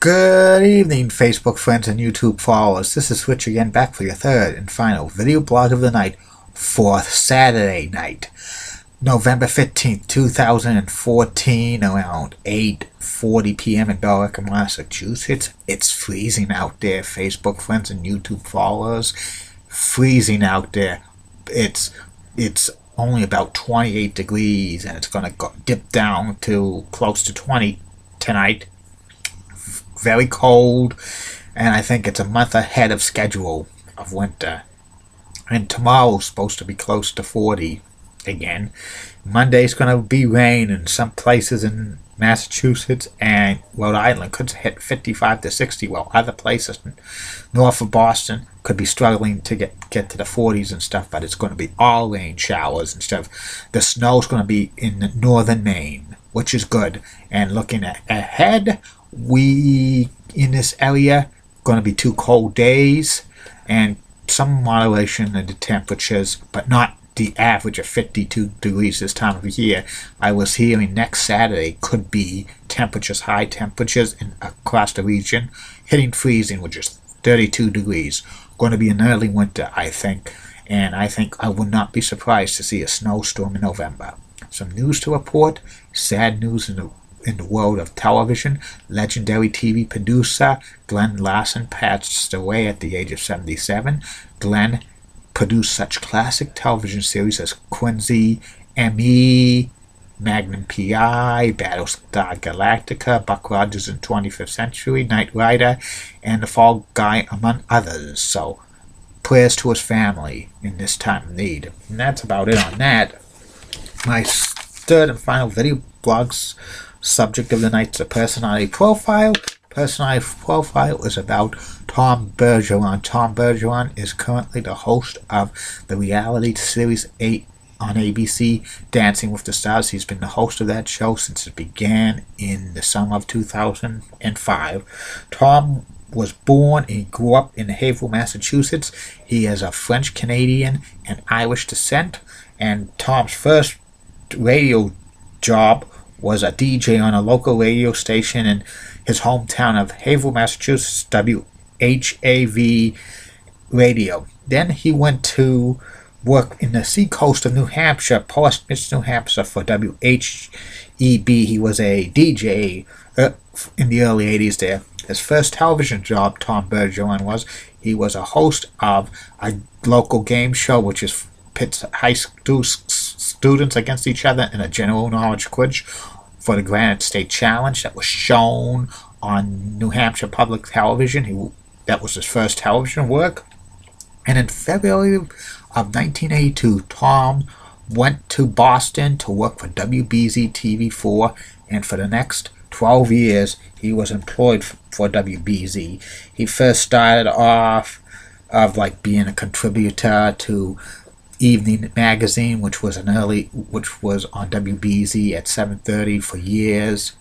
Good evening, Facebook friends and YouTube followers. This is Switch again, back for your third and final video blog of the night for Saturday night, November 15th, 2014, around 8:40 p.m. in Bergeron, Massachusetts. It's freezing out there, Facebook friends and YouTube followers. Freezing out there. It's only about 28 degrees, and it's going to dip down to close to 20 tonight. Very cold, and I think it's a month ahead of schedule of winter. And tomorrow's supposed to be close to 40 again. Monday's going to be rain in some places in Massachusetts, and Rhode Island could hit 55 to 60, while other places north of Boston could be struggling to get to the 40s and stuff. But it's going to be all rain showers and stuff. The snow's going to be in northern Maine, which is good. And looking ahead, we in this area going to be 2 cold days and some moderation in the temperatures, but not the average of 52 degrees this time of year. I was hearing next Saturday could be high temperatures across the region, hitting freezing, which is 32 degrees. Going to be an early winter, I think, and I think I would not be surprised to see a snowstorm in November. Some news to report. Sad news in the world of television. Legendary TV producer Glenn Larson passed away at the age of 77. Glenn produced such classic television series as Quincy, M.E., Magnum P.I., Battlestar Galactica, Buck Rogers in 25th Century, Knight Rider, and The Fall Guy, among others. So, prayers to his family in this time of need. And that's about it on that. My third and final video blog's subject of the night is a personality profile. Personality profile is about Tom Bergeron. Tom Bergeron is currently the host of the reality series 8 on ABC, Dancing with the Stars. He's been the host of that show since it began in the summer of 2005. Tom was born and grew up in Haverhill, Massachusetts. He is of French, Canadian, and Irish descent. And Tom's first radio job was a DJ on a local radio station in his hometown of Haverhill, Massachusetts, WHAV Radio. Then he went to work in the seacoast of New Hampshire, Portsmouth, New Hampshire, for WHEB. He was a DJ in the early 80s there. His first television job, Tom Bergeron, he was a host of a local game show, which is pits high school students against each other in a general knowledge quiz for the Granite State Challenge that was shown on New Hampshire Public Television. That was his first television work. And in February of 1982, Tom went to Boston to work for WBZ TV4, and for the next 12 years he was employed for WBZ. He first started off of being a contributor to Evening Magazine, which was on WBZ at 7:30 for years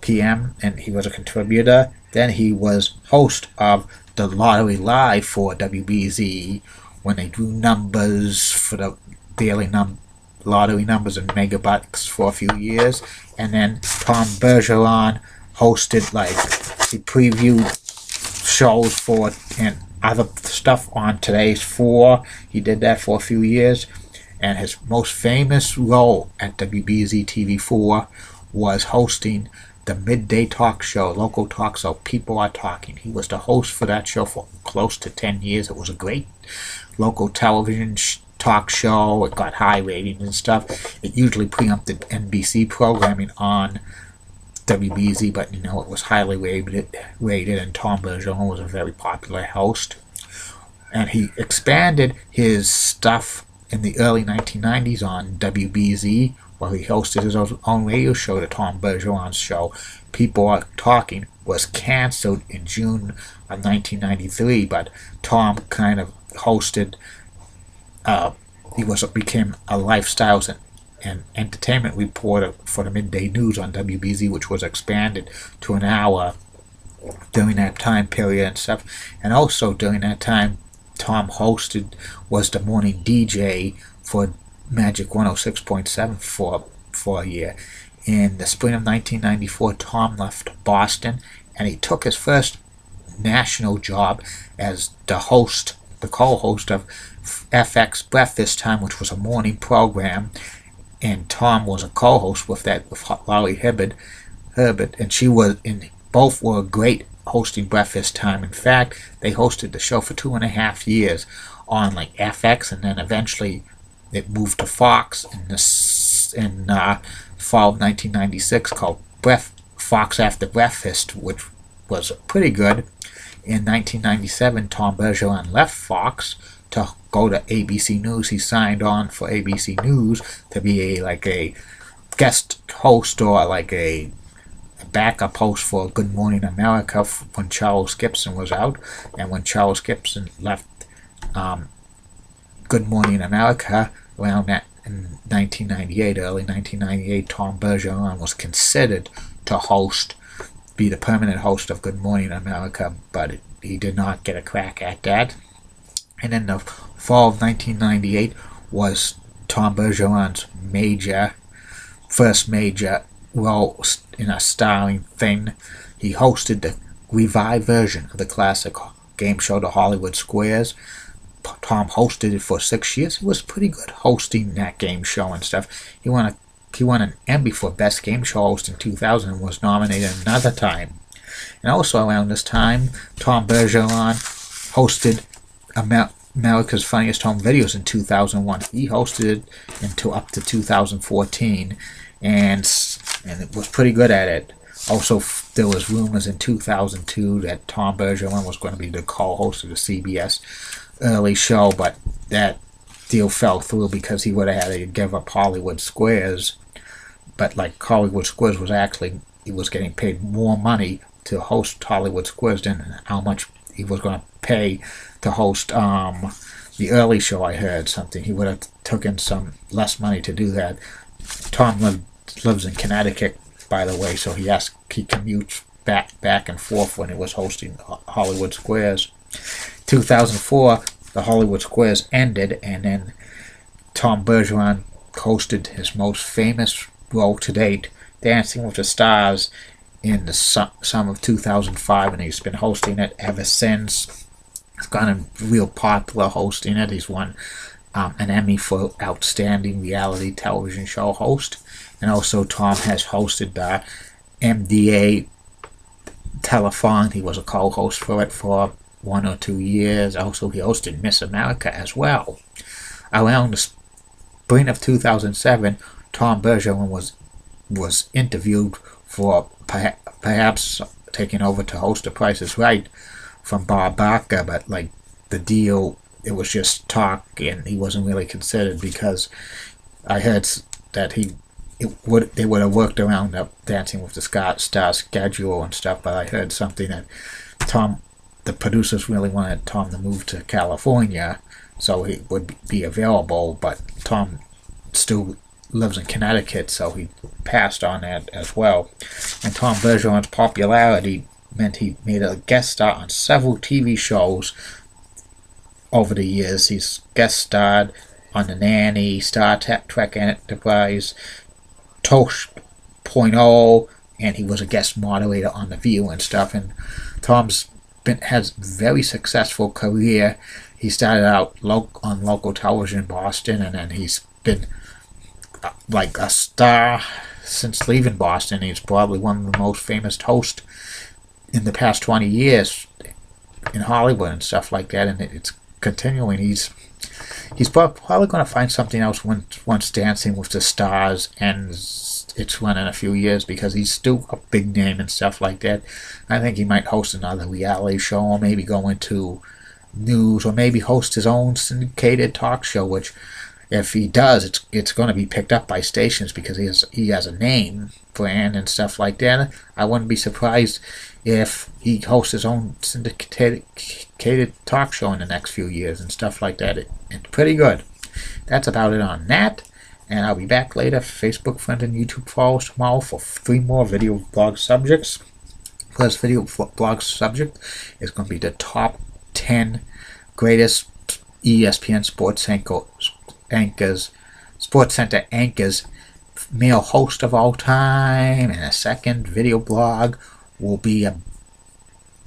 p.m., and he was a contributor. Then he was host of the Lottery Live for WBZ when they drew numbers for the daily lottery numbers and megabucks for a few years. And then Tom Bergeron hosted he previewed shows for and other stuff on Today's 4. He did that for a few years, and his most famous role at WBZ TV4 was hosting the midday talk show, local talk show, People Are Talking. He was the host for that show for close to 10 years. It was a great local television talk show. It got high ratings and stuff. It usually preempted NBC programming on WBZ, but it was highly rated, and Tom Bergeron was a very popular host. And he expanded his stuff in the early 1990s on WBZ, where he hosted his own radio show. The Tom Bergeron Show, People Are Talking, was canceled in June of 1993, but Tom kind of hosted, became a lifestyles and entertainment reporter for the midday news on WBZ, which was expanded to an hour during that time period and stuff. And also during that time, Tom was the morning DJ for Magic 106.7 for a year. In the spring of 1994, Tom left Boston and he took his first national job as the co-host of FX Breakfast Time, which was a morning program, and Tom was a co-host with that with Laurie Herbert, and she was in. Both were great hosting Breakfast Time. In fact, they hosted the show for 2.5 years on like FX, and then eventually it moved to Fox in fall of 1996, called Fox After Breakfast, which was pretty good. In 1997, Tom Bergeron left Fox to go to ABC News. He signed on for ABC News to be a guest host or like a backup host for Good Morning America when Charles Gibson was out. And when Charles Gibson left Good Morning America around that in 1998, early 1998, Tom Bergeron was considered to be the permanent host of Good Morning America, but he did not get a crack at that. And in the fall of 1998 was Tom Bergeron's first major role in a starring thing. He hosted the revived version of the classic game show, The Hollywood Squares. Tom hosted it for 6 years. He was pretty good hosting that game show and stuff. He won an Emmy for Best Game Show Host in 2000 and was nominated another time. And also around this time, Tom Bergeron hosted America's Funniest Home Videos in 2001. He hosted it until up to 2014, and it was pretty good at it. Also, there was rumors in 2002 that Tom Bergeron was going to be the co-host of the CBS early show, but that deal fell through because he would have had to give up Hollywood Squares. But like Hollywood Squares he was getting paid more money to host Hollywood Squares than how much he was going to pay to host the early show. I heard something. He would have taken some less money to do that. Tom lives in Connecticut, by the way, so he commutes back and forth when he was hosting Hollywood Squares. 2004, the Hollywood Squares ended, and then Tom Bergeron hosted his most famous role to date, Dancing with the Stars, in the summer of 2005, and he's been hosting it ever since. He's gotten real popular hosting it. He's won an Emmy for Outstanding Reality Television Show Host, and also Tom has hosted the MDA Telethon. He was a co-host for it for 1 or 2 years. Also, he hosted Miss America as well. Around the spring of 2007, Tom Bergeron was interviewed for perhaps taking over to host The Price is Right from Bob Barker, but like the deal, it was just talk, and he wasn't really considered because I heard that they would have worked around the Dancing with the Stars schedule and stuff, but I heard something that the producers really wanted Tom to move to California so he would be available, but Tom still lives in Connecticut, so he passed on that as well. And Tom Bergeron's popularity meant he made a guest star on several TV shows over the years. He's guest starred on The Nanny, Star Trek Enterprise, Tosh.0, and he was a guest moderator on The View and stuff. And Tom's has a very successful career. He started out on local television in Boston, and then he's been like a star since leaving Boston. He's probably one of the most famous hosts in the past 20 years in Hollywood and stuff like that, and it's continuing. He's probably going to find something else once Dancing with the Stars ends its run in a few years, because he's still a big name and stuff like that. I think he might host another reality show, or maybe go into news, or maybe host his own syndicated talk show, which if he does, it's going to be picked up by stations because he has a name brand and stuff like that. I wouldn't be surprised if he hosts his own syndicated talk show in the next few years and stuff like that. It's pretty good. That's about it on that, and I'll be back later. Facebook friends and YouTube followers tomorrow for 3 more video blog subjects. First video blog subject is going to be the top 10 greatest ESPN Sports Center anchors, male host of all time. And a second video blog will be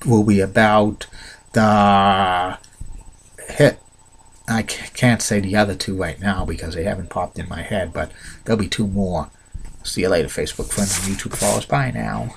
will be about the hit. I can't say the other two right now because they haven't popped in my head, but there'll be two more. See you later, Facebook friends and YouTube followers. Bye now.